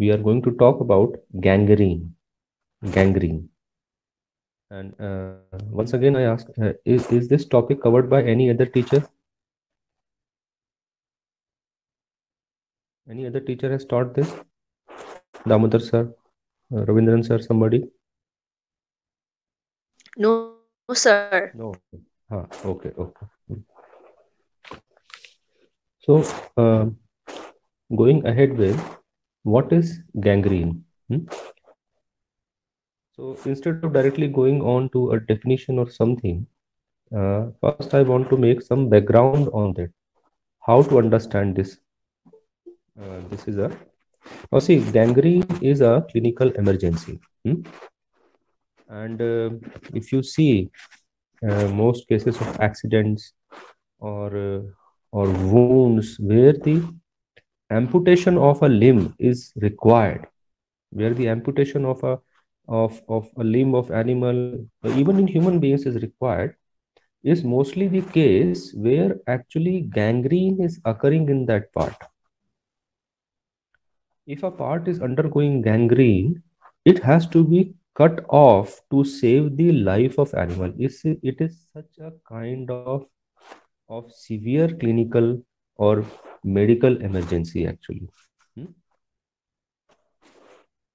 we are going to talk about gangrene. Gangrene. And once again, I ask, is this topic covered by any other teacher? Any other teacher has taught this? Damodar sir, Ravindran sir, somebody? No, sir. No. Okay, okay. So, going ahead with what is gangrene? Hmm? So, instead of directly going on to a definition or something, first I want to make some background on that. How to understand this? This is a see, gangrene is a clinical emergency. And if you see most cases of accidents or wounds where the amputation of a limb is required, where the amputation of a limb of animal, even in human beings, is required, is mostly the case where actually gangrene is occurring in that part. If a part is undergoing gangrene, it has to be cut off to save the life of animal. It is such a kind of severe clinical or medical emergency actually.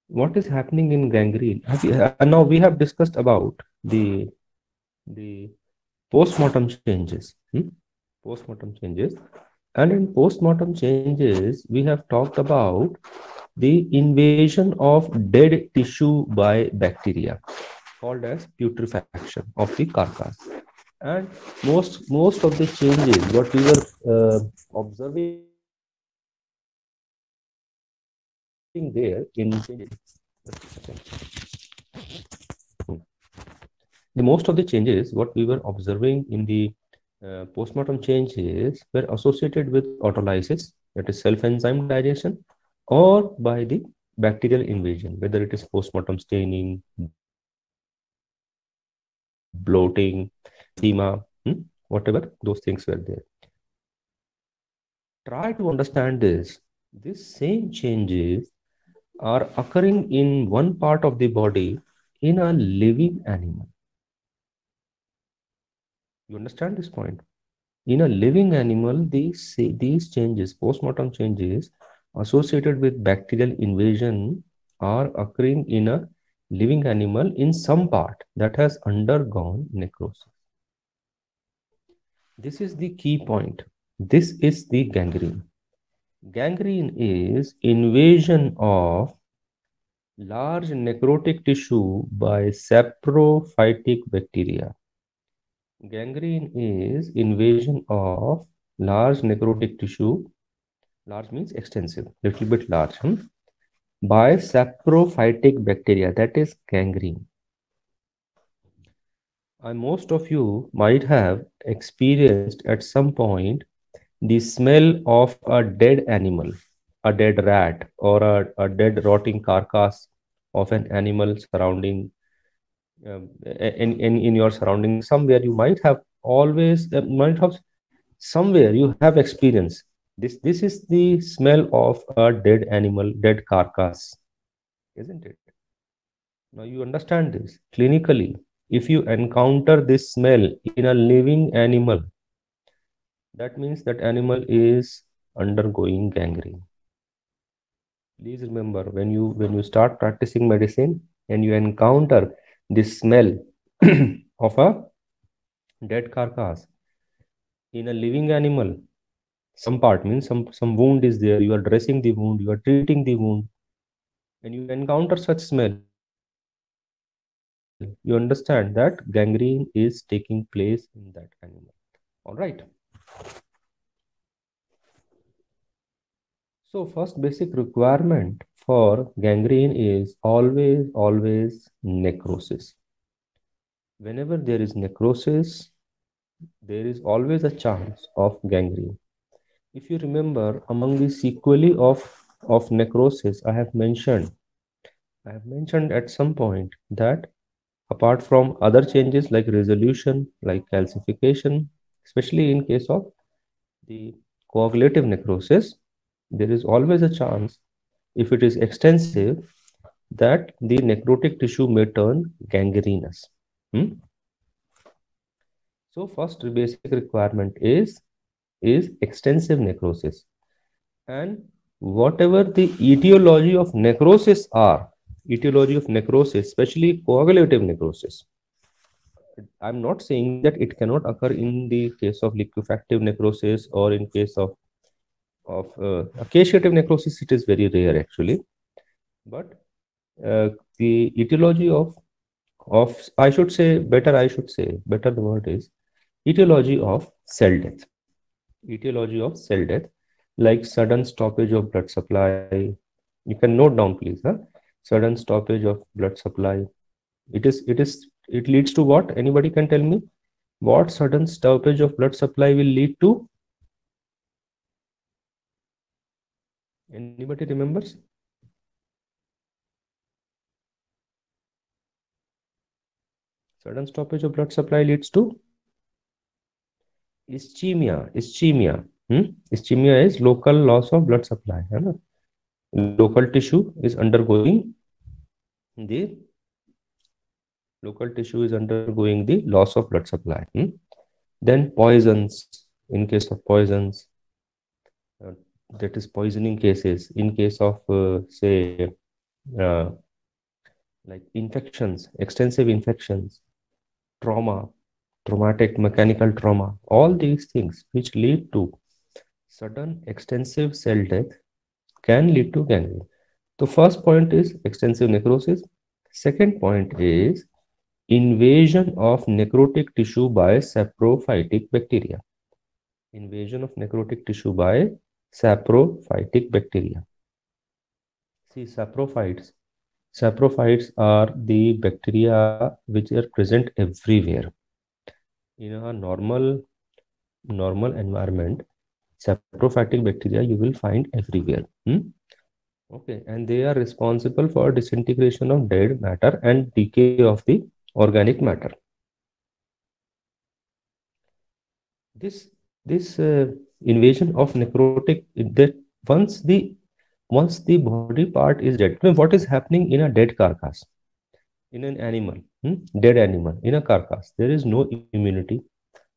What is happening in gangrene? Now we have discussed about the postmortem changes. Postmortem changes. And in postmortem changes, we have talked about the invasion of dead tissue by bacteria called as putrefaction of the carcass. And most of the changes what we were observing there in the most of the changes what we were observing in the postmortem changes were associated with autolysis, that is self enzyme digestion, or by the bacterial invasion, whether it is postmortem staining, bloating, edema, whatever those things were there. Try to understand this. These same changes are occurring in one part of the body in a living animal. You understand this point? In a living animal, these changes, postmortem changes associated with bacterial invasion, are occurring in a living animal in some part that has undergone necrosis. This is the key point. This is the gangrene. Gangrene is invasion of large necrotic tissue by saprophytic bacteria. Gangrene is invasion of large necrotic tissue. Large means extensive, little bit large, by saprophytic bacteria, that is gangrene. And most of you might have experienced at some point the smell of a dead animal, a dead rat, or a dead rotting carcass of an animal surrounding in your surroundings. Somewhere you might have always might have somewhere you have experienced this is the smell of a dead animal, dead carcass, isn't it? Now you understand this clinically. If you encounter this smell in a living animal, that means that animal is undergoing gangrene. Please remember, when you start practicing medicine and you encounter this smell of a dead carcass in a living animal, some part means some wound is there, you are dressing the wound, you are treating the wound, and you encounter such smell, you understand that gangrene is taking place in that animal. All right. So first basic requirement for gangrene is always necrosis. Whenever there is necrosis, there is always a chance of gangrene. If you remember, among the sequelae of necrosis, I have mentioned at some point that apart from other changes like resolution, like calcification, especially in case of the coagulative necrosis, there is always a chance if it is extensive, that the necrotic tissue may turn gangrenous. Hmm? So first basic requirement is extensive necrosis. And whatever the etiology of necrosis are, etiology of necrosis, especially coagulative necrosis, I'm not saying that it cannot occur in the case of liquefactive necrosis or in case of caseative necrosis. It is very rare actually, but the etiology of I should say better. I should say better. The word is etiology of cell death. Etiology of cell death, like sudden stoppage of blood supply. You can note down, please. Huh? Sudden stoppage of blood supply. It leads to what? Anybody can tell me what sudden stoppage of blood supply will lead to? Anybody remembers? Sudden stoppage of blood supply leads to ischemia. Ischemia. Ischemia is local loss of blood supply. है ना? Local tissue is undergoing the loss of blood supply. Then poisons. In case of poisons, uh, that is poisoning cases. In case of say uh, like infections, extensive infections, trauma, traumatic mechanical trauma, all these things which lead to sudden extensive cell death can lead to gangrene. The first point is extensive necrosis. Second point is invasion of necrotic tissue by saprophytic bacteria. Invasion of necrotic tissue by saprophytic bacteria. See, saprophytes. Saprophytes are the bacteria which are present everywhere. In a normal environment, saprophytic bacteria you will find everywhere. Okay, and they are responsible for disintegration of dead matter and decay of the organic matter. This invasion of necrotic, that once the body part is dead. What is happening in a dead carcass? In an animal, dead animal, in a carcass, there is no immunity,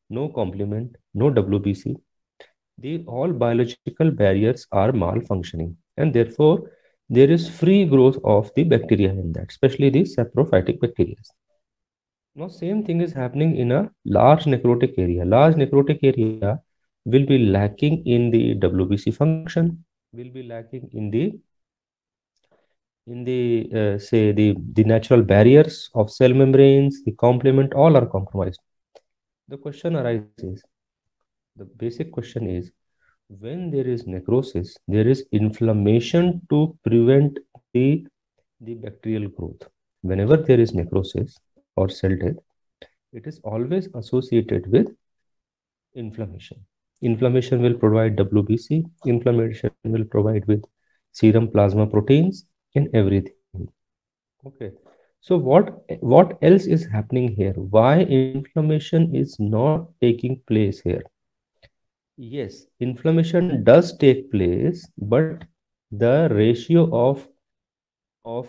no complement, no WBC. The all biological barriers are malfunctioning, and therefore there is free growth of the bacteria in that, especially the saprophytic bacteria. Now, same thing is happening in a large necrotic area. Large necrotic area will be lacking in the WBC function, will be lacking in the say the natural barriers of cell membranes, the complement, all are compromised. The question arises, the basic question is, when there is necrosis, there is inflammation to prevent the bacterial growth. Whenever there is necrosis or cell death, it is always associated with inflammation. Inflammation will provide WBC, inflammation will provide with serum plasma proteins and everything. Okay. So what else is happening here? Why inflammation is not taking place here? Yes, inflammation does take place, but the ratio of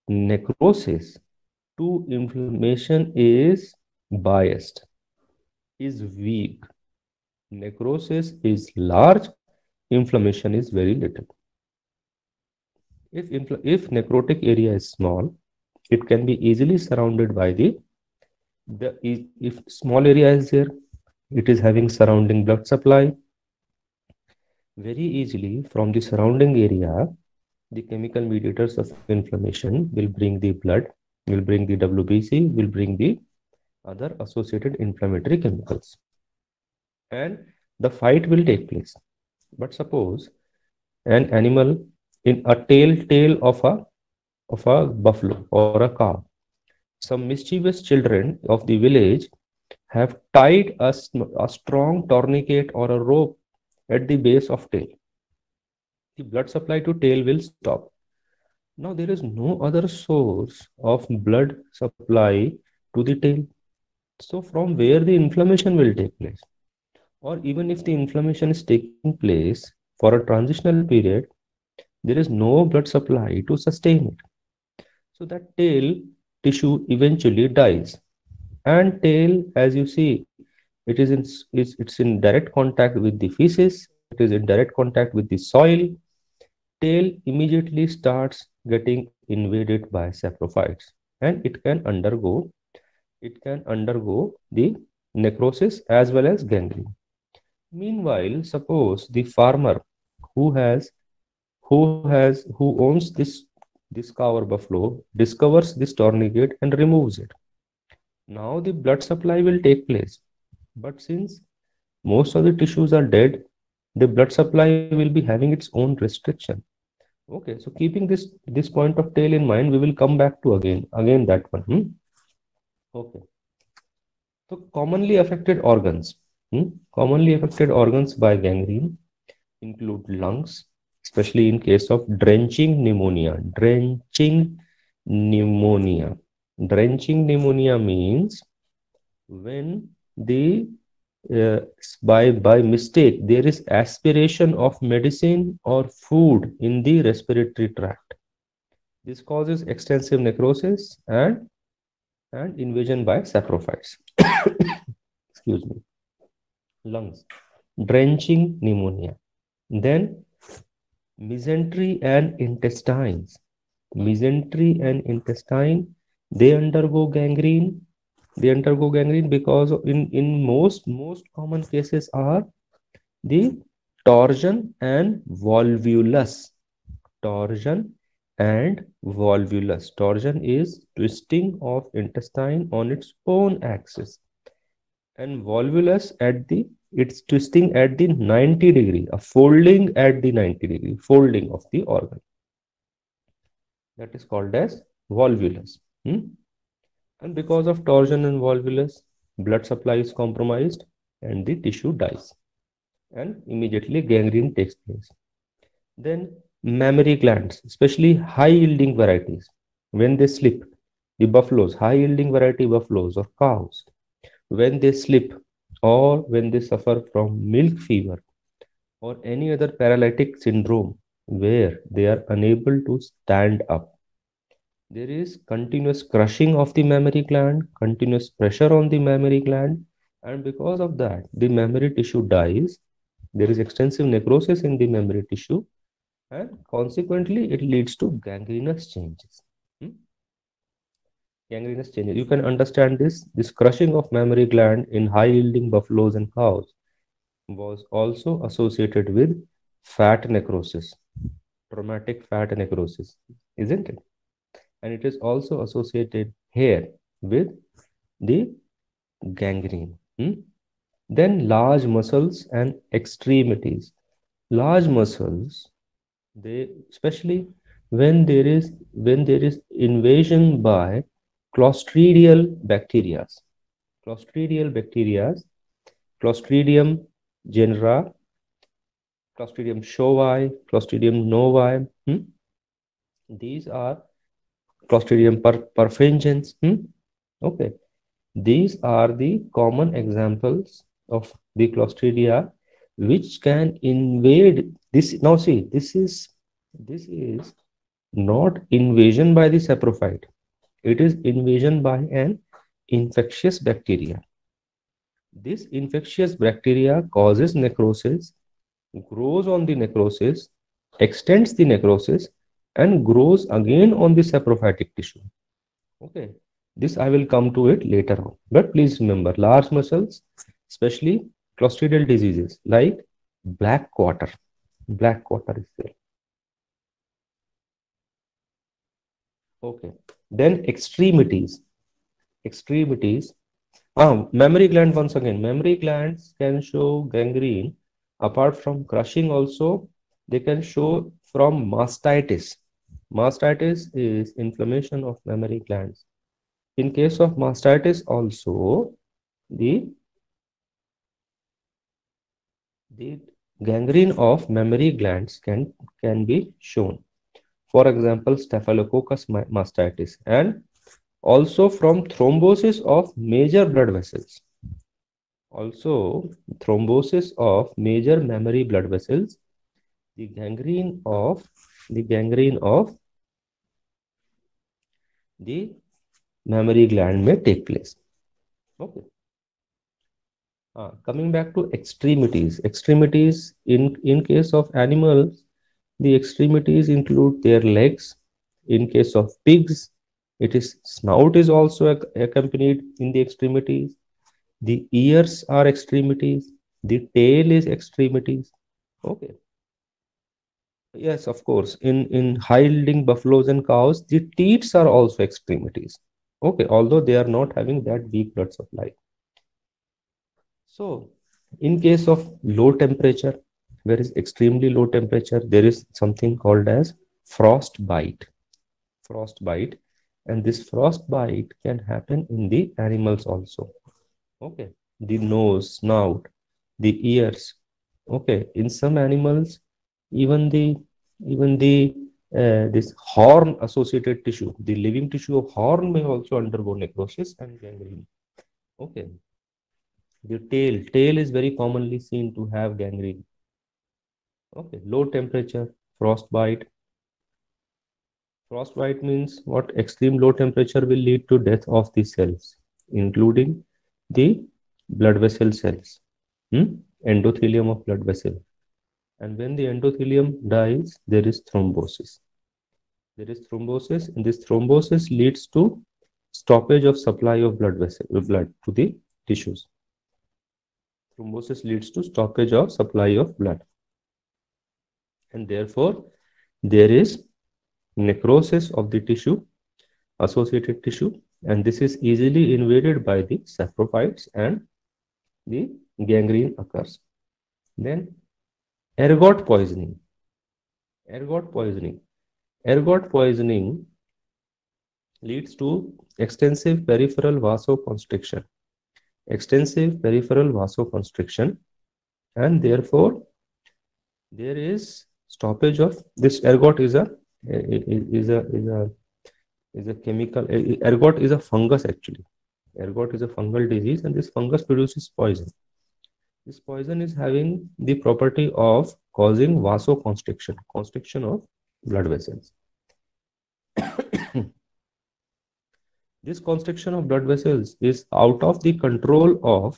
necrosis to inflammation is biased, is weak. Necrosis is large, inflammation is very little. If necrotic area is small, it can be easily surrounded by if small area is there, it is having surrounding blood supply. Very easily from the surrounding area, the chemical mediators of inflammation will bring the blood, will bring the WBC, will bring the other associated inflammatory chemicals, and the fight will take place. But suppose an animal in a tail of a buffalo or a cow, some mischievous children of the village have tied a strong tourniquet or a rope at the base of tail. The blood supply to tail will stop. Now there is no other source of blood supply to the tail. So from where the inflammation will take place? Or even if the inflammation is taking place for a transitional period, There is no blood supply to sustain it. So that tail tissue eventually dies. And tail, as you see, it's in direct contact with the feces, it is in direct contact with the soil. Tail immediately starts getting invaded by saprophytes, and it can undergo the necrosis as well as gangrene. Meanwhile, suppose the farmer who has who owns this cow or buffalo discovers this tourniquet and removes it. Now the blood supply will take place. But since most of the tissues are dead, the blood supply will be having its own restriction. Okay, so keeping this point of tail in mind, we will come back to again that one. Okay, so commonly affected organs. Commonly affected organs by gangrene include lungs, especially in case of drenching pneumonia. Drenching pneumonia means when the by mistake there is aspiration of medicine or food in the respiratory tract. This causes extensive necrosis and invasion by saprophytes. Excuse me. Lungs, drenching pneumonia. Then mesentery and intestines. Mesentery and intestine, they undergo gangrene. They undergo gangrene because in most common cases are the torsion and volvulus. Torsion and volvulus. Torsion is twisting of intestine on its own axis, and volvulus at the it's twisting at the 90-degree, a folding at the 90-degree, folding of the organ. That is called as volvulus. And because of torsion and volvulus, blood supply is compromised and the tissue dies, and immediately gangrene takes place. Then mammary glands, especially high yielding varieties, when they slip, the buffaloes, high yielding variety buffaloes or cows, when they slip or when they suffer from milk fever or any other paralytic syndrome where they are unable to stand up, there is continuous crushing of the mammary gland, continuous pressure on the mammary gland, and because of that, the mammary tissue dies. There is extensive necrosis in the mammary tissue, and consequently, it leads to gangrenous changes. Gangrenous changes. You can understand this crushing of mammary gland in high yielding buffaloes and cows was also associated with fat necrosis, traumatic fat necrosis, isn't it? And it is also associated here with the gangrene. Then large muscles and extremities. Large muscles, they especially when there is invasion by clostridial bacteria. Clostridium genera, Clostridium showi, Clostridium novi. These are Clostridium perfringens. Okay, these are the common examples of the Clostridia which can invade this. Now see, this is not invasion by the saprophyte. It is invasion by an infectious bacteria. This infectious bacteria causes necrosis, grows on the necrosis, extends the necrosis, and grows again on the saprophytic tissue. Okay, this I will come to it later on. But please remember, large muscles, especially clostridial diseases like black quarter. Black quarter is there. Okay, then extremities. Mammary gland once again. Mammary glands can show gangrene. Apart from crushing also, they can show from mastitis. Mastitis is inflammation of mammary glands. In case of mastitis also, the gangrene of mammary glands can be shown. For example, Staphylococcus mastitis, and also from thrombosis of major blood vessels. Also, thrombosis of major mammary blood vessels, the gangrene of the gangrene of the mammary gland may take place. Okay. Coming back to extremities. Extremities in case of animals, the extremities include their legs. In case of pigs, it is snout is also accompanied in the extremities. The ears are extremities. The tail is extremities. Okay. Yes, of course. In high-yielding buffaloes and cows, the teats are also extremities. Okay, although they are not having that deep blood supply. So, in case of low temperature, where is extremely low temperature, there is something called as frostbite. Frostbite, and this frostbite can happen in the animals also. Okay, the nose, snout, the ears. Okay, in some animals, even the this horn associated tissue, the living tissue of horn may also undergo necrosis and gangrene. Okay, the tail is very commonly seen to have gangrene. Okay, low temperature, frostbite. Frostbite means what? Extreme low temperature will lead to death of the cells, including the blood vessel cells, endothelium of blood vessel. And when the endothelium dies, there is thrombosis. There is thrombosis, and this thrombosis leads to stoppage of supply of blood to the tissues. Thrombosis leads to stoppage of supply of blood, and therefore there is necrosis of the tissue, associated tissue, and this is easily invaded by the saprophytes and the gangrene occurs. Then ergot poisoning. Ergot poisoning. Ergot poisoning leads to extensive peripheral vasoconstriction. Extensive peripheral vasoconstriction, and therefore there is stoppage of this. Ergot is a chemical. Ergot is a fungus actually. Ergot is a fungal disease, and this fungus produces poison. This poison is having the property of causing vasoconstriction, constriction of blood vessels. This constriction of blood vessels is out of the control of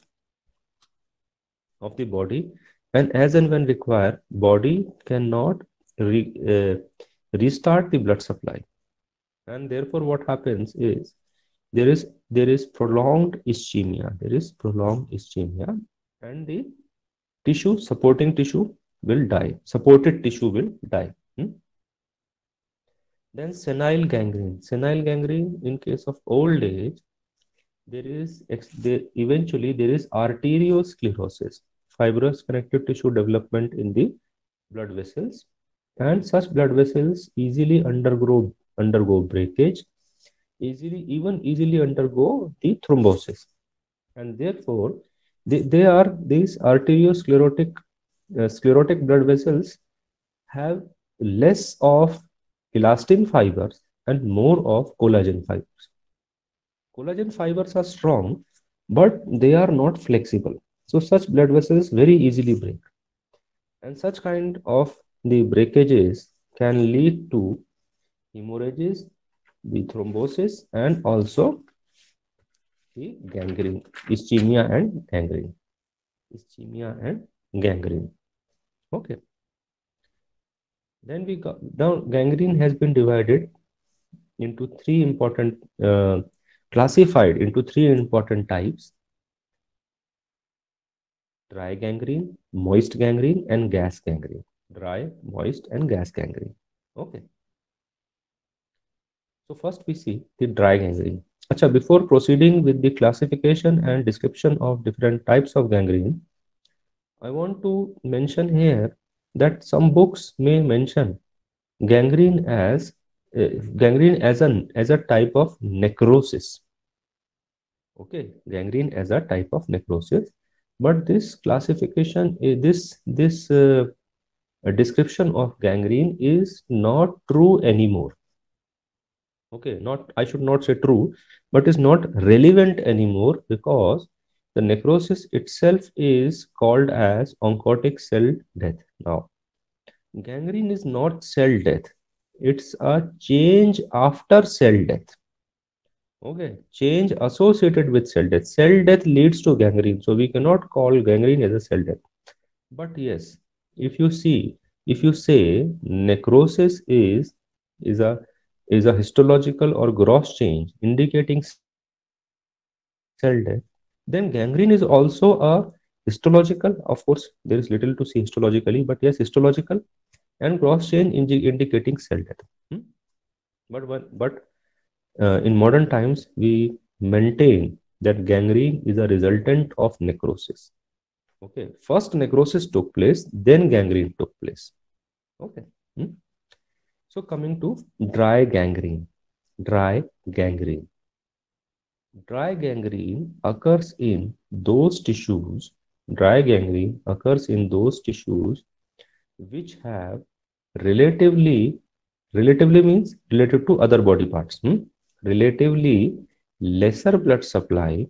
the body, and as and when required, body cannot restart the blood supply, and therefore what happens is there is prolonged ischemia. There is prolonged ischemia, and the supporting tissue will die. Supported tissue will die. Then senile gangrene. Senile gangrene, in case of old age, eventually there is arteriosclerosis, fibrous connective tissue development in the blood vessels, and such blood vessels easily undergo breakage, easily undergo the thrombosis, and therefore these arteriosclerotic sclerotic blood vessels have less of elastin fibers and more of collagen fibers. Collagen fibers are strong, but they are not flexible. So such blood vessels very easily break. And such kind of the breakages can lead to hemorrhages, the thrombosis, and also the gangrene, ischemia and gangrene. Ischemia and gangrene. Okay. Then we got down. Gangrene has been divided into three important, classified into three important types: dry gangrene, moist gangrene, and gas gangrene. Dry, moist, and gas gangrene. Okay. So first we see the dry gangrene. Acha, before proceeding with the classification and description of different types of gangrene, I want to mention here that some books may mention gangrene as a type of necrosis. Okay, gangrene as a type of necrosis, but this classification, this description of gangrene is not true anymore. Okay, I should not say true, but is not relevant anymore, because the necrosis itself is called as oncotic cell death now. Gangrene is not cell death. It's a change after cell death. Okay, change associated with cell death. Cell death leads to gangrene, so we cannot call gangrene as a cell death. But yes, if you see, if you say necrosis is a is a histological or gross change indicating cell death, then gangrene is also a histological. Of course, there is little to see histologically, but yes, histological and gross change indicating cell death. Hmm? But in modern times, we maintain that gangrene is a resultant of necrosis. Okay, first necrosis took place, then gangrene took place. Okay. Hmm? So coming to dry gangrene. Dry gangrene. Dry gangrene occurs in those tissues. Dry gangrene occurs in those tissues which have relatively, relatively means relative to other body parts, relatively lesser blood supply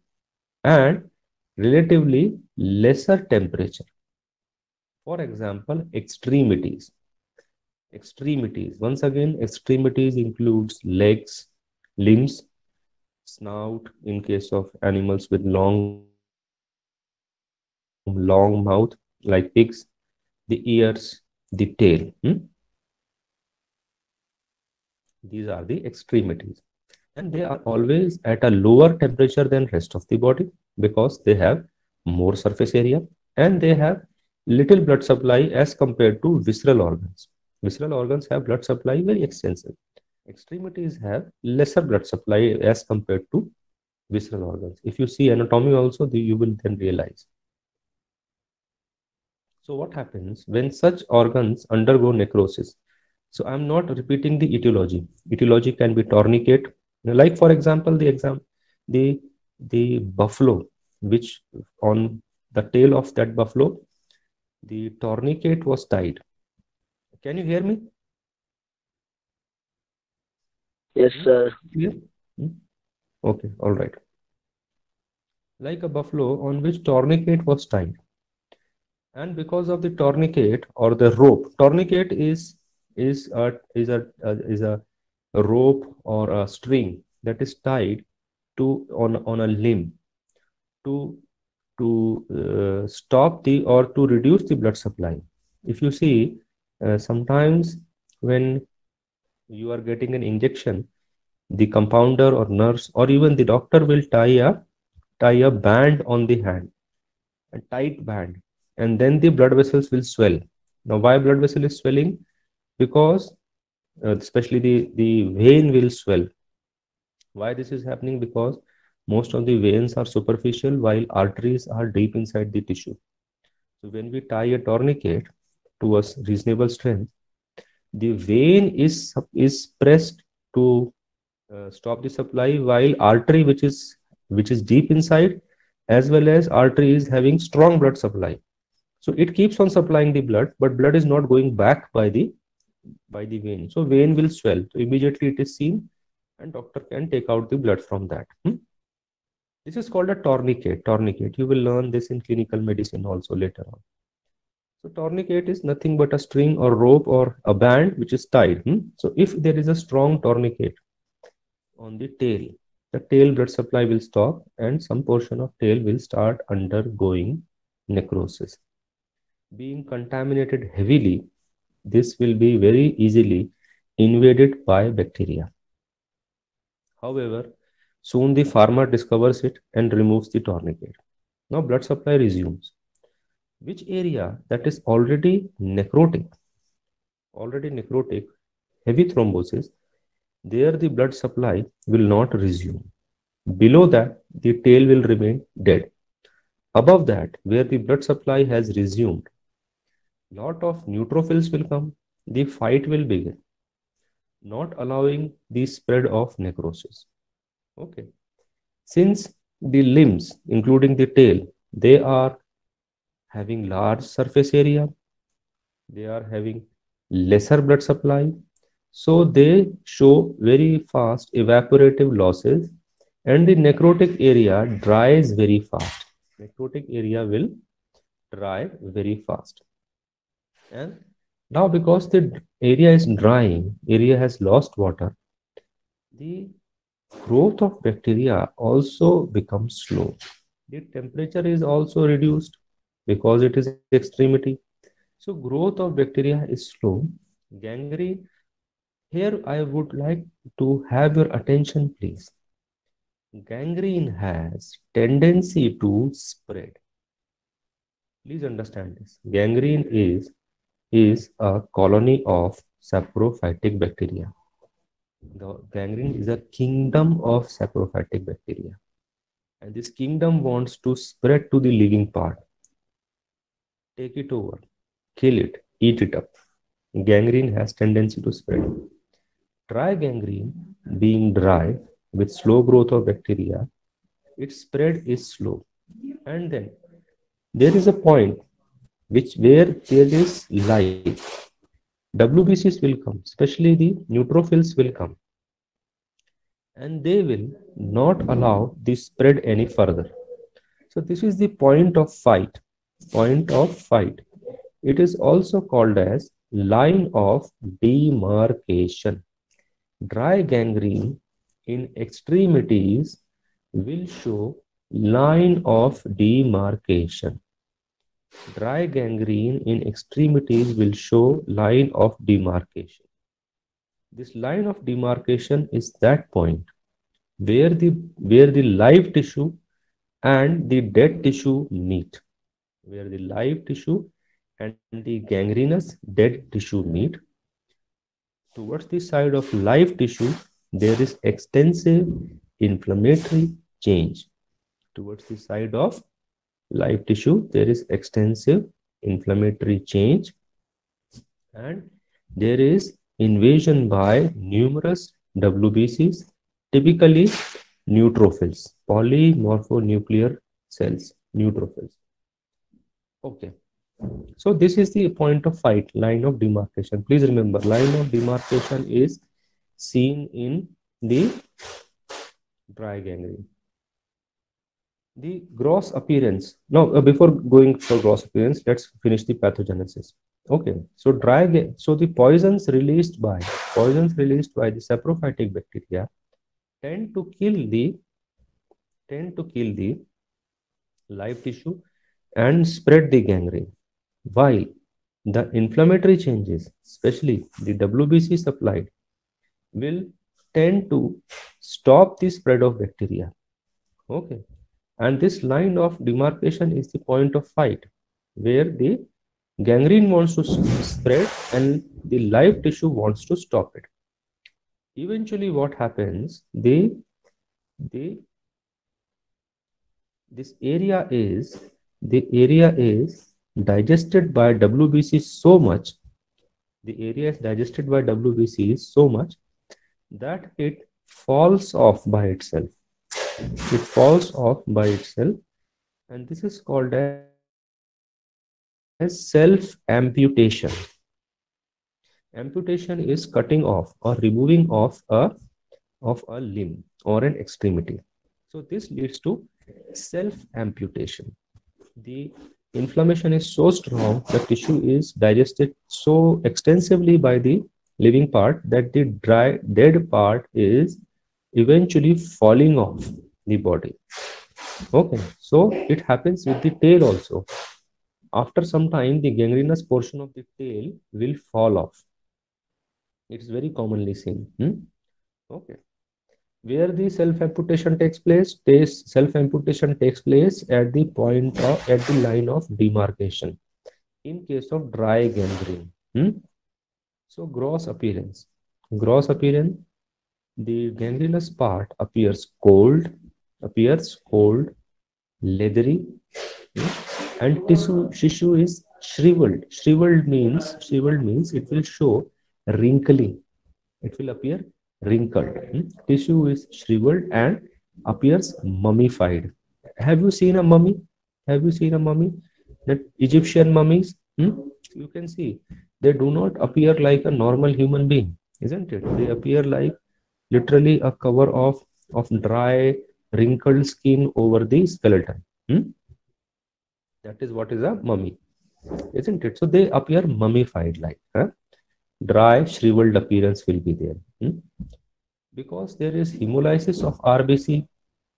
and relatively lesser temperature. For example, extremities. Extremities. Once again, extremities includes legs, limbs, snout in case of animals with long mouth like pigs, the ears, the tail. These are the extremities. And they are always at a lower temperature than rest of the body because they have more surface area and they have little blood supply as compared to visceral organs. Visceral organs have blood supply very extensive. Extremities have lesser blood supply as compared to visceral organs. If you see anatomy also, you will then realize. So what happens when such organs undergo necrosis? So I'm not repeating the etiology. Etiology can be tourniquet. Like for example, the the buffalo, which on the tail of that buffalo, the tourniquet was tied. Can you hear me? Yes, Hmm? sir. Clear? Hmm? Okay, all right. Like a buffalo on which tourniquet was tied. And because of the tourniquet or the rope, tourniquet is a rope or a string that is tied to on a limb to stop the or to reduce the blood supply. If you see, sometimes when you are getting an injection, the compounder or nurse or even the doctor will tie a band on the hand, a tight band, and then the blood vessels will swell. Now, why blood vessel is swelling? Because especially the vein will swell. Why this is happening? Because most of the veins are superficial while arteries are deep inside the tissue. So when we tie a tourniquet to a reasonable strength, the vein is pressed to stop the supply, while artery which is deep inside as well as artery is having strong blood supply. So it keeps on supplying the blood, but blood is not going back by the vein. So vein will swell. So immediately it is seen, and doctor can take out the blood from that. This is called a tourniquet. Tourniquet. You will learn this in clinical medicine also later on. So tourniquet is nothing but a string or rope or a band which is tied. So if there is a strong tourniquet on the tail blood supply will stop and some portion of tail will start undergoing necrosis. Being contaminated heavily, this will be very easily invaded by bacteria. However, soon the farmer discovers it and removes the tourniquet. Now blood supply resumes. Which area that is already necrotic, heavy thrombosis, there the blood supply will not resume. Below that, the tail will remain dead. Above that, where the blood supply has resumed, lot of neutrophils will come. The fight will begin, not allowing the spread of necrosis. Okay. Since the limbs, including the tail, they are having large surface area, they are having lesser blood supply, so they show very fast evaporative losses and the necrotic area dries very fast. Necrotic area will dry very fast. And Now, because the area is drying, area has lost water, the growth of bacteria also becomes slow. The temperature is also reduced because it is extremity. So growth of bacteria is slow. Gangrene, here I would like to have your attention, please. Gangrene has tendency to spread. Please understand this. Gangrene is a colony of saprophytic bacteria. The gangrene is a kingdom of saprophytic bacteria. And this kingdom wants to spread to the living part, take it over, kill it, eat it up. Gangrene has tendency to spread. Dry gangrene, being dry with slow growth of bacteria, its spread is slow. And then there is a point where there is life. WBCs will come, especially the neutrophils will come, and they will not allow this spread any further. So this is the point of fight. Point of fight. It is also called as line of demarcation. Dry gangrene in extremities will show line of demarcation. Dry gangrene in extremities will show line of demarcation. This line of demarcation is that point where the live tissue and the dead tissue meet, where the live tissue and the gangrenous dead tissue meet. Towards the side of live tissue, there is extensive inflammatory change. Towards the side of live tissue, there is extensive inflammatory change, and there is invasion by numerous WBCs, typically neutrophils, polymorphonuclear cells, neutrophils. Okay. So this is the point of fight, line of demarcation. Please remember, line of demarcation is seen in the dry gangrene. The gross appearance. Now, before going for gross appearance, let's finish the pathogenesis. Okay, so so the poisons released by the saprophytic bacteria tend to kill the live tissue and spread the gangrene, while the inflammatory changes, especially the WBC supplied, will tend to stop the spread of bacteria. Okay, and this line of demarcation is the point of fight, where the gangrene wants to spread and the live tissue wants to stop it. Eventually, what happens? The this area is digested by WBC so much. The area is digested by WBC so much that it falls off by itself. It falls off by itself, and this is called as self-amputation. Amputation is cutting off or removing of a limb or an extremity. So this leads to self-amputation. The inflammation is so strong, the tissue is digested so extensively by the living part that the dead part is eventually falling off the body. Okay, so it happens with the tail also. After some time, the gangrenous portion of the tail will fall off. It's very commonly seen. Okay. Where the self-amputation takes place? Self-amputation takes place at the line of demarcation. In case of dry gangrene. So gross appearance. The gangrenous part appears cold, leathery, and tissue is shriveled. Shriveled means it will show wrinkling. It will appear wrinkled. Tissue is shriveled and appears mummified. Have you seen a mummy? That Egyptian mummies? You can see they do not appear like a normal human being, isn't it? They appear like literally a cover of dry, wrinkled skin over the skeleton. That is what is a mummy. isn't it? So they appear mummified, like dry, shriveled appearance will be there. Because there is hemolysis of RBC,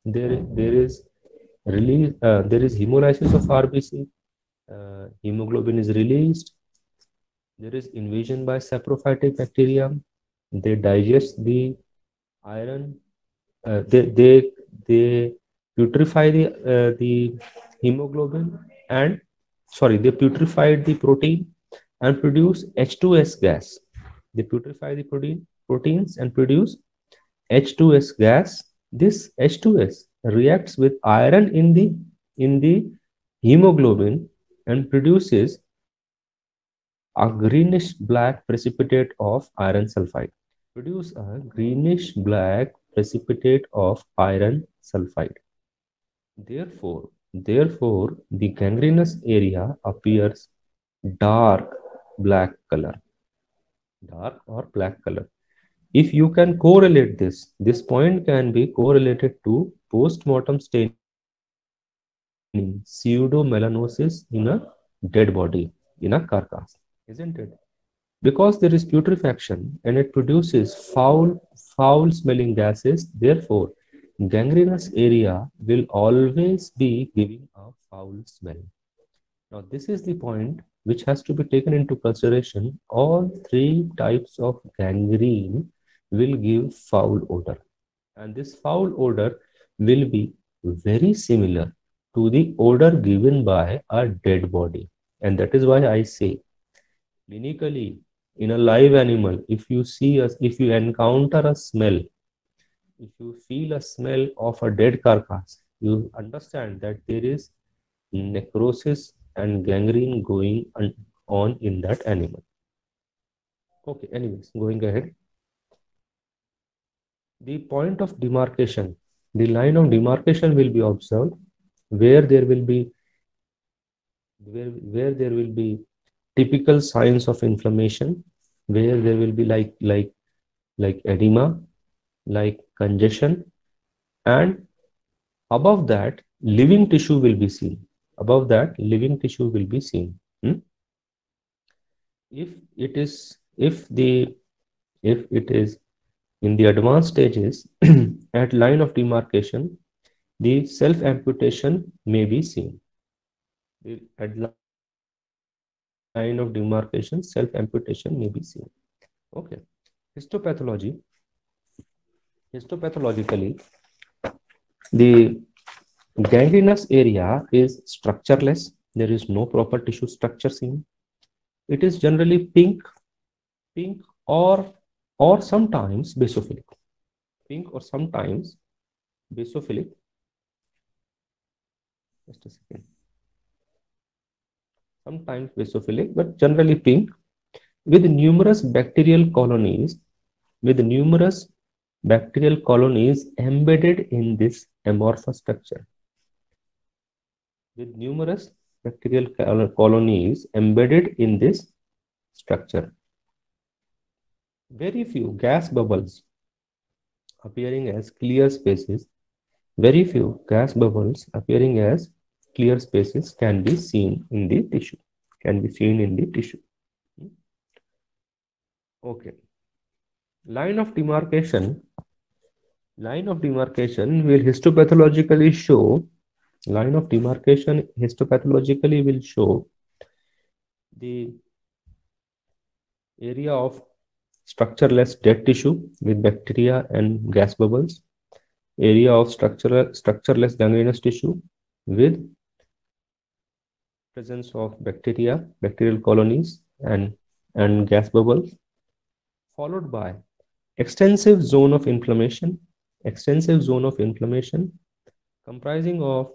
there is release, there is hemolysis of RBC, hemoglobin is released, there is invasion by saprophytic bacteria, they digest the iron, they putrefy the hemoglobin, and sorry, they putrefied the protein and produce H2S gas. They putrefy the proteins and produce H2S gas. This H2S reacts with iron in the hemoglobin and produces a greenish black precipitate of iron sulfide. Produce a greenish black precipitate of iron sulfide. Therefore, the gangrenous area appears dark black color. Dark or black color. If you can correlate this point can be correlated to post-mortem staining, pseudomelanosis in a dead body, in a carcass, isn't it? Because there is putrefaction and it produces foul smelling gases, therefore gangrenous area will always be giving a foul smell. Now this is the point which has to be taken into consideration. All three types of gangrene will give foul odor, and this foul odor will be very similar to the odor given by a dead body. And that is why I say, clinically, in a live animal, if you encounter a smell, if you feel a smell of a dead carcass, you understand that there is necrosis and gangrene going on in that animal. Okay, anyways, going ahead. The point of demarcation, the line of demarcation will be observed where there will be typical signs of inflammation, where there will be like edema, like congestion, and above that living tissue will be seen. Above that living tissue will be seen. If it is in the advanced stages at line of demarcation, the self amputation may be seen. At line of demarcation, self amputation may be seen. Okay. Histopathologically, the gangrenous area is structureless. There is no proper tissue structure seen. It is generally pink or sometimes basophilic. Pink or sometimes basophilic. Just a second. Sometimes basophilic, but generally pink, with numerous bacterial colonies embedded in this amorphous structure. With numerous bacterial colonies embedded in this structure. Very few gas bubbles appearing as clear spaces. Very few gas bubbles appearing as clear spaces can be seen in the tissue. Okay. Line of demarcation will histopathologically show. Line of demarcation histopathologically will show the area of structureless dead tissue with bacteria and gas bubbles, area of structureless gangrenous tissue with presence of bacteria, bacterial colonies and gas bubbles, followed by extensive zone of inflammation comprising of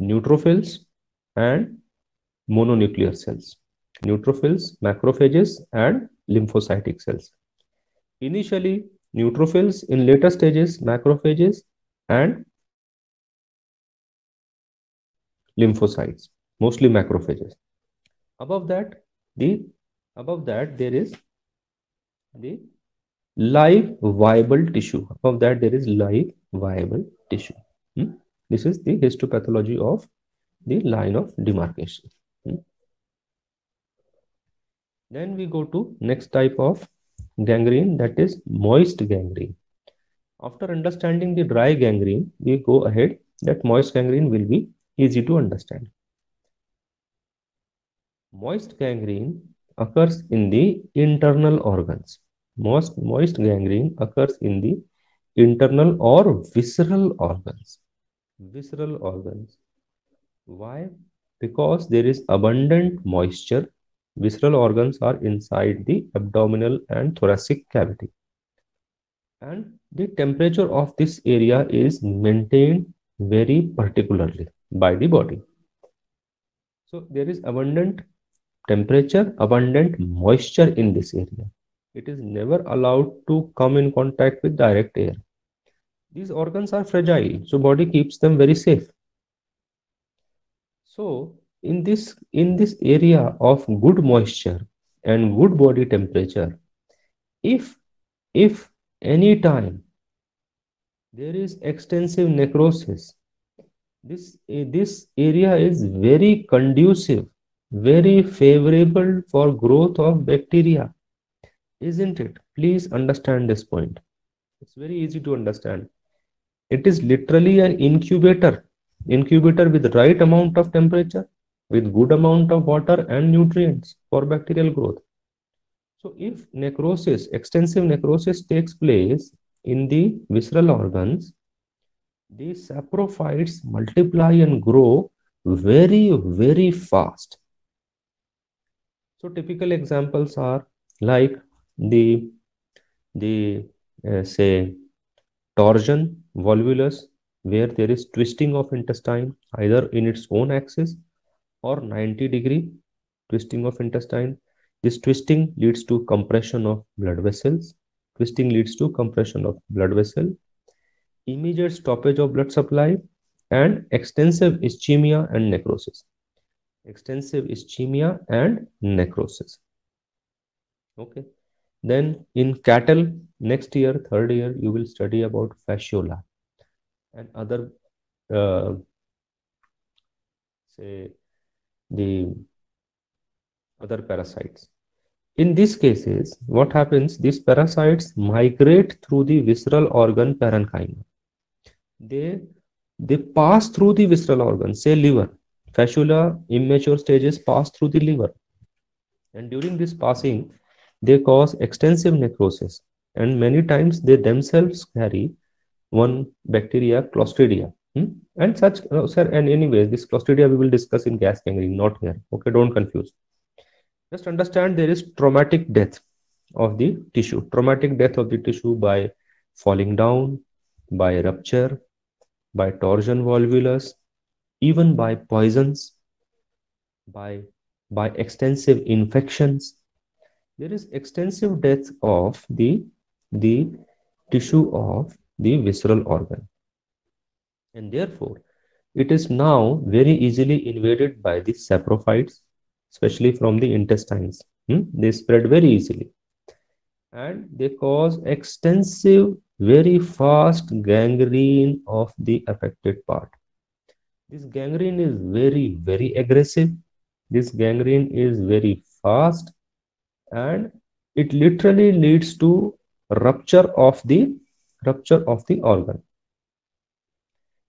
neutrophils and mononuclear cells. Neutrophils, macrophages and lymphocytic cells. Initially neutrophils, in later stages macrophages and lymphocytes, mostly macrophages. Above that there is the live viable tissue. Above that there is live viable tissue. This is the histopathology of the line of demarcation. Then we go to next type of gangrene, that is moist gangrene. After understanding the dry gangrene, we go ahead that moist gangrene will be easy to understand. Moist gangrene occurs in the internal organs. Moist gangrene occurs in the internal or visceral organs. Visceral organs. Why? Because there is abundant moisture. Visceral organs are inside the abdominal and thoracic cavity. And the temperature of this area is maintained very particularly by the body. So there is abundant temperature, abundant moisture in this area. It is never allowed to come in contact with direct air. These organs are fragile, so body keeps them very safe. So in this area of good moisture and good body temperature, if any time there is extensive necrosis, this area is very conducive, very favorable for growth of bacteria, isn't it? Please understand this point. It's very easy to understand. It is literally an incubator with the right amount of temperature, with good amount of water and nutrients for bacterial growth. So if necrosis, extensive necrosis takes place in the visceral organs, these saprophytes multiply and grow very, very fast. So typical examples are like the say torsion volvulus, where there is twisting of intestine either in its own axis or 90-degree twisting of intestine. This twisting leads to compression of blood vessels. Twisting leads to compression of blood vessel, immediate stoppage of blood supply, and extensive ischemia and necrosis. Extensive ischemia and necrosis. Okay. Then in cattle, next year, third year, you will study about fasciola and other, say, the other parasites. In these cases, what happens? These parasites migrate through the visceral organ parenchyma. They they pass through the visceral organ, say liver. Fasciola immature stages pass through the liver, and during this passing, they cause extensive necrosis. And many times they themselves carry one bacteria, Clostridia. And such, sir. And anyways, this Clostridia we will discuss in gas gangrene, not here. Okay, don't confuse. Just understand there is traumatic death of the tissue. Traumatic death of the tissue by falling down, by rupture, by torsion volvulus, even by poisons, by by extensive infections. There is extensive death of the tissue of the visceral organ, and therefore it is now very easily invaded by the saprophytes, especially from the intestines. They spread very easily, and they cause extensive, very fast gangrene of the affected part. This gangrene is very, very aggressive. This gangrene is very fast, and it literally leads to rupture of the organ.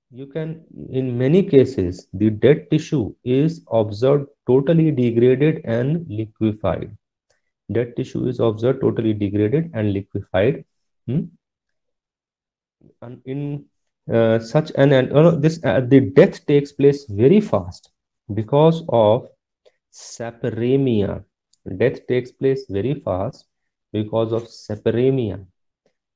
You can, in many cases, the dead tissue is observed totally degraded and liquefied. Dead tissue is observed totally degraded and liquefied. And in such an this the death takes place very fast because of saperemia. Death takes place very fast because of saperemia.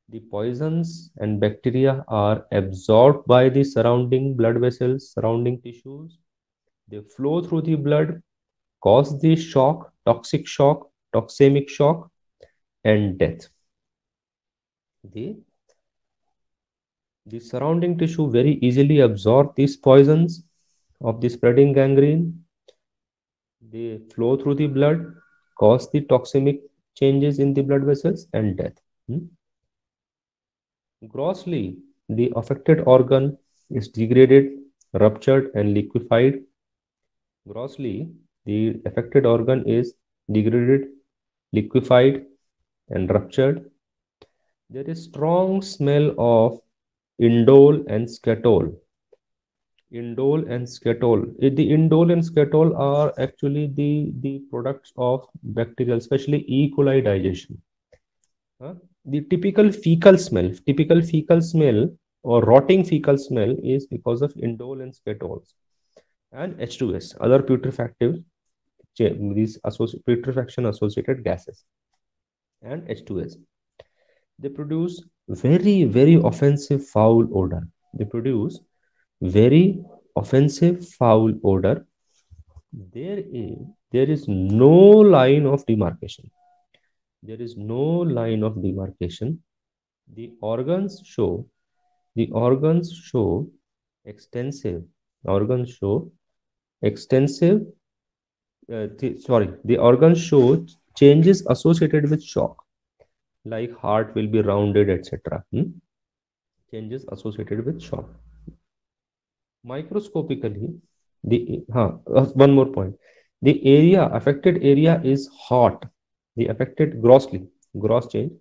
The poisons and bacteria are absorbed by the surrounding blood vessels, surrounding tissues. They flow through the blood, cause the shock, toxic shock, toxemic shock, and death. The surrounding tissue very easily absorb these poisons of the spreading gangrene. They flow through the blood, cause the toxemic changes in the blood vessels, and death. Grossly, the affected organ is degraded, ruptured, and liquefied. Grossly, the affected organ is degraded, liquefied and ruptured. There is strong smell of indole and scatol. Indole and scatol. The indole and scatol are actually the products of bacterial, especially E. coli digestion. Huh? The typical fecal smell or rotting fecal smell is because of indole and scatols and H2S, other putrefaction associated gases and H2S. They produce very offensive foul odor. They produce very offensive foul odor. There is no line of demarcation. There is no line of demarcation. The organs show the organs show extensive organs show extensive the organs show changes associated with shock, like heart will be rounded, etc. Changes associated with shock. Microscopically, one more point. The affected area is hot. The affected gross change.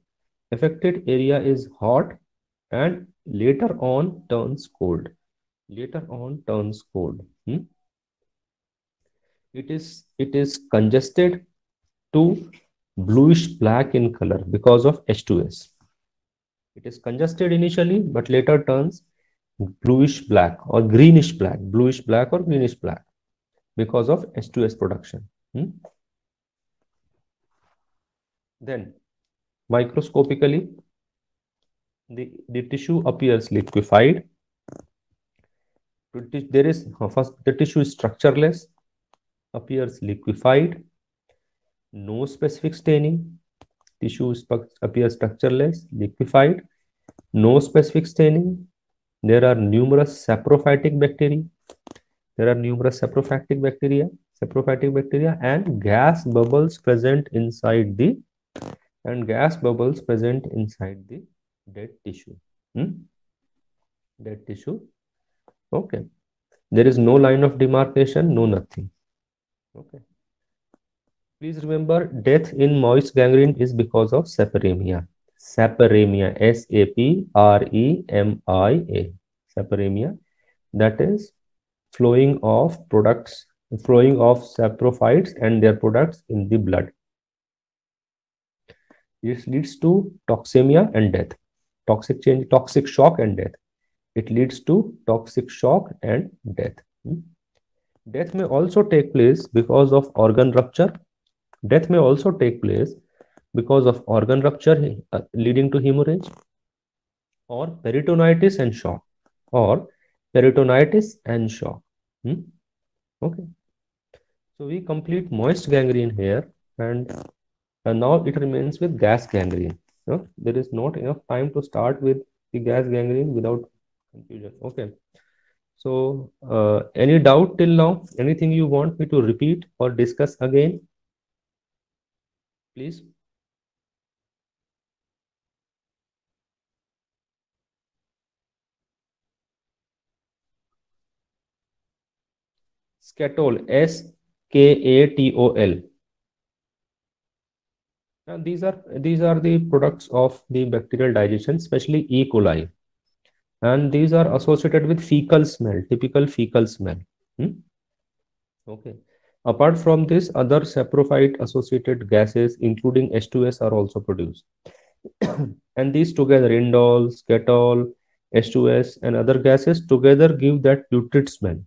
Affected area is hot and later on turns cold. Later on turns cold. It is congested to bluish black in color because of H2S. It is congested initially, but later turns bluish black or greenish black, bluish black or greenish black because of H2S production. Then microscopically, the tissue appears liquefied. There is first, the tissue is structureless, appears liquefied, no specific staining. Tissue appears structureless, liquefied, no specific staining. There are numerous saprophytic bacteria. Saprophytic bacteria and gas bubbles present inside the dead tissue. Dead tissue. Okay. There is no line of demarcation, no nothing. Okay. Please remember, death in moist gangrene is because of saperemia. Saperemia, Sapremia. Saperemia, that is flowing of saprophytes and their products in the blood. This leads to toxemia and death. Toxic shock and death. It leads to toxic shock and death. Death may also take place because of organ rupture. Death may also take place because of organ rupture leading to hemorrhage, or peritonitis and shock, Okay. So we complete moist gangrene here, and now it remains with gas gangrene. There is not enough time to start with the gas gangrene without confusion. Okay. So any doubt till now? Anything you want me to repeat or discuss again? Please. Scatol, Skatol. Now these are the products of the bacterial digestion, especially E. coli, and these are associated with fecal smell, typical fecal smell. Okay. Apart from this, other saprophyte associated gases, including H2S, are also produced. And these together, indole, scatol, H2S, and other gases together give that putrid smell.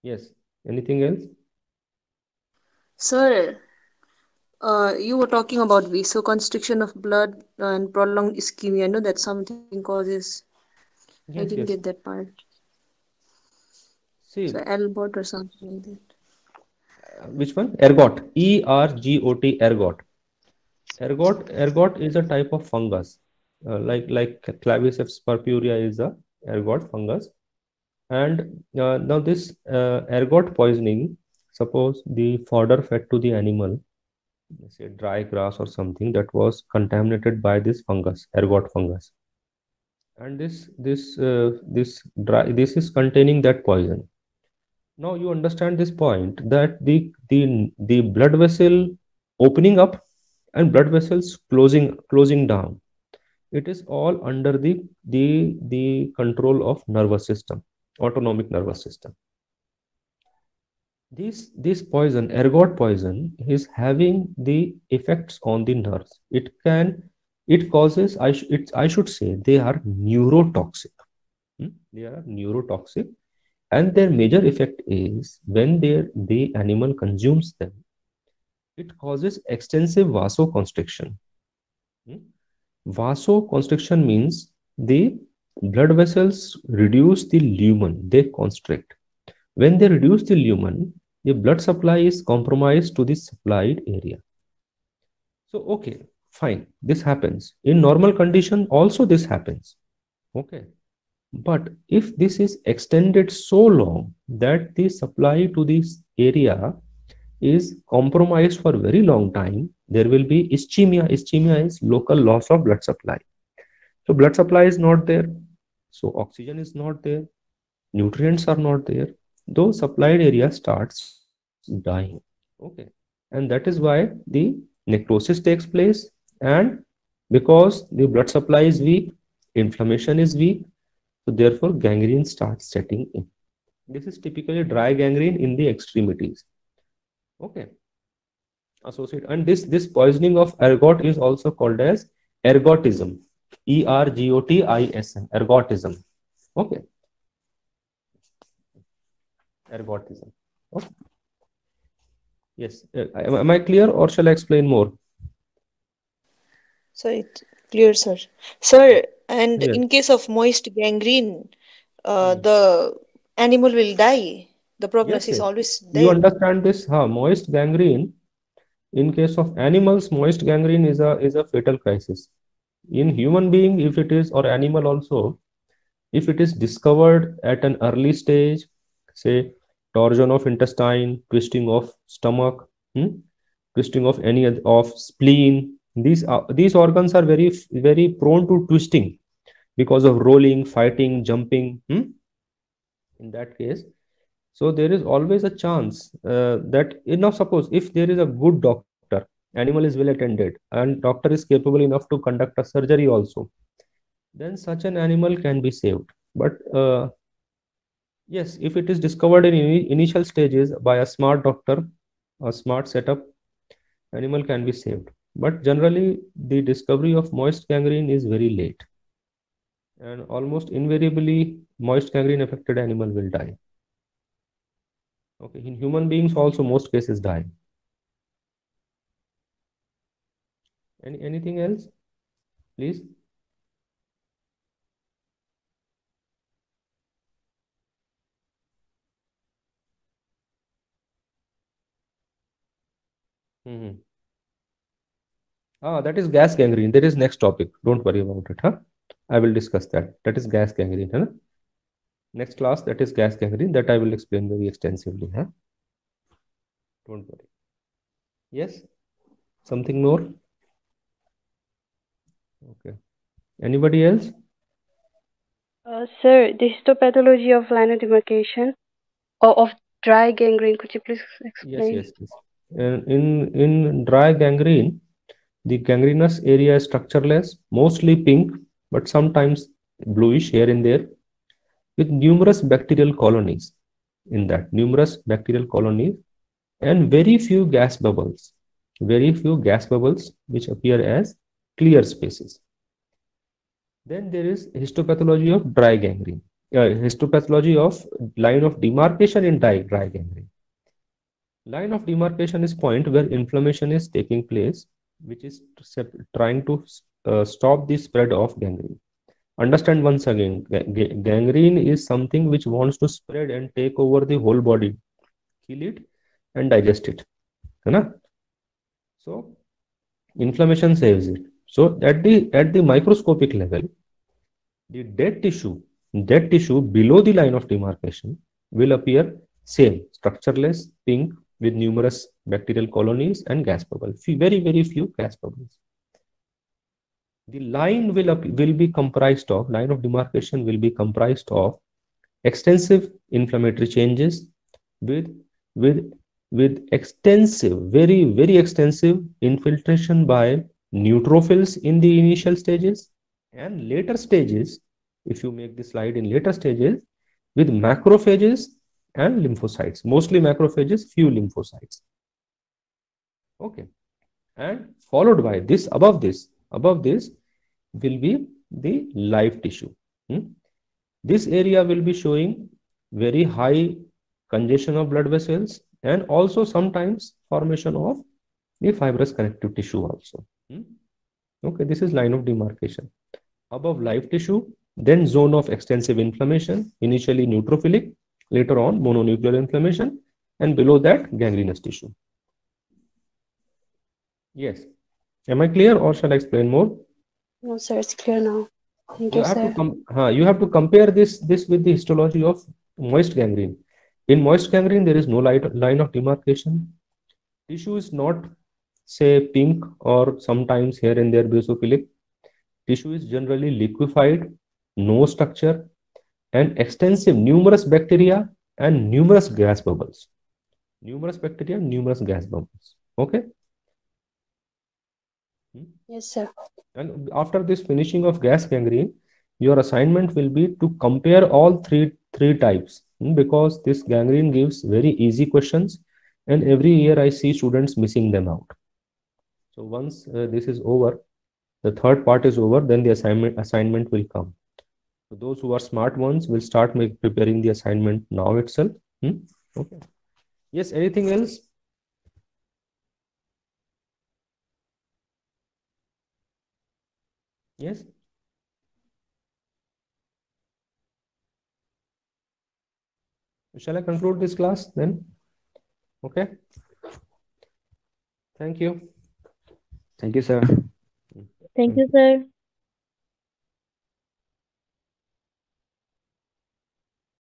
Yes. Anything else? Sir, you were talking about vasoconstriction of blood and prolonged ischemia. I know that something causes. I Yes, didn't yes. get that part. So See, Albert or something like that. which one? Ergot. ERGOT, ergot. Ergot is a type of fungus, like Claviceps purpurea is a ergot fungus. And now this ergot poisoning, suppose the fodder fed to the animal, let's say dry grass or something, that was contaminated by this fungus, ergot fungus, and this is containing that poison. Now you understand this point that the blood vessel opening up and blood vessels closing down. It is all under the control of nervous system, autonomic nervous system. This poison, ergot poison, is having the effects on the nerves. It causes, I should say, they are neurotoxic. They are neurotoxic, and their major effect is when the animal consumes them, it causes extensive vasoconstriction. Hmm? Vasoconstriction means the blood vessels reduce the lumen, they constrict. When they reduce the lumen, the blood supply is compromised to the supplied area. So, okay, fine, this happens. In normal condition, also this happens. Okay. But if this is extended so long that the supply to this area is compromised for a very long time, there will be ischemia. Ischemia is local loss of blood supply. So blood supply is not there. So oxygen is not there. Nutrients are not there. Those supplied area starts dying. Okay. And that is why the necrosis takes place. And because the blood supply is weak, inflammation is weak, so therefore gangrene starts setting in. This is typically dry gangrene in the extremities. Okay. Associate, and this poisoning of ergot is also called as ergotism. Ergotism. Ergotism. Okay. Ergotism. Okay. Yes. Am I clear, or shall I explain more? So it clear, sir. Sir, and Yes. in case of moist gangrene, Hmm. the animal will die. The Yes, prognosis is yes. always You there. understand this? Huh? Moist gangrene. In case of animals, moist gangrene is a fatal crisis. In human being, if it is, or animal also, if it is discovered at an early stage, say torsion of intestine, twisting of stomach, twisting of of spleen, these organs are very prone to twisting because of rolling, fighting, jumping. In that case, so there is always a chance that, now suppose if there is a good doctor, animal is well attended, and doctor is capable enough to conduct a surgery also, then such an animal can be saved. But yes, if it is discovered in initial stages by a smart doctor, a smart setup, animal can be saved. But generally, the discovery of moist gangrene is very late, and almost invariably, moist gangrene affected animal will die. Okay, in human beings also, most cases die. Anything else, please? Hmm. That is gas gangrene. That is next topic. Don't worry about it, huh? I will discuss that. That is gas gangrene, huh? Next class, that is gas gangrene. That I will explain very extensively, huh? Don't worry. Yes, something more? Okay. Anybody else? Sir, the histopathology of line of demarcation or of dry gangrene, could you please Yes, explain? yes, yes. And in dry gangrene, the gangrenous area is structureless, mostly pink, but sometimes bluish here and there, with numerous bacterial colonies in that, numerous bacterial colonies, and very few gas bubbles which appear as clear spaces. Then there is histopathology of dry gangrene, histopathology of line of demarcation in dry gangrene. Line of demarcation is point where inflammation is taking place, which is trying to stop the spread of gangrene. Understand once again, gangrene is something which wants to spread and take over the whole body, kill it and digest it. है ना? So inflammation saves it. So at the microscopic level, the dead tissue below the line of demarcation will appear same, structureless, pink, with numerous bacterial colonies and gas bubbles. Very few gas bubbles. The will be comprised of, line of demarcation will be comprised of extensive inflammatory changes, with with with extensive, very extensive infiltration by neutrophils in the initial stages, and later stages, if you make the slide in later stages, with macrophages and lymphocytes, mostly macrophages, few lymphocytes. Okay, and followed by this, above this will be the live tissue. This area will be showing very high congestion of blood vessels, and also sometimes formation of the fibrous connective tissue also. Okay, this is line of demarcation. Above live tissue, then zone of extensive inflammation, initially neutrophilic, later on mononuclear inflammation, and below that gangrenous tissue. Yes. Am I clear, or shall I explain more? No, sir, it's clear now. Thank You you, have sir. to you have to compare this with the histology of moist gangrene. In moist gangrene, there is no line of demarcation. Tissue is not, say, pink or sometimes here and there basophilic. Tissue is generally liquefied, no structure, and extensive numerous bacteria and numerous gas bubbles. Numerous bacteria, numerous gas bubbles. Okay. Yes, sir. And after this finishing of gas gangrene, your assignment will be to compare all three types, because this gangrene gives very easy questions, and every year I see students missing them out. So once this is over, the third part is over, then the assignment will come. So those who are smart ones will start preparing the assignment now itself. Okay. Yes, anything else? Yes. Shall I conclude this class then? Okay. Thank you. Thank you, sir. Thank you, sir.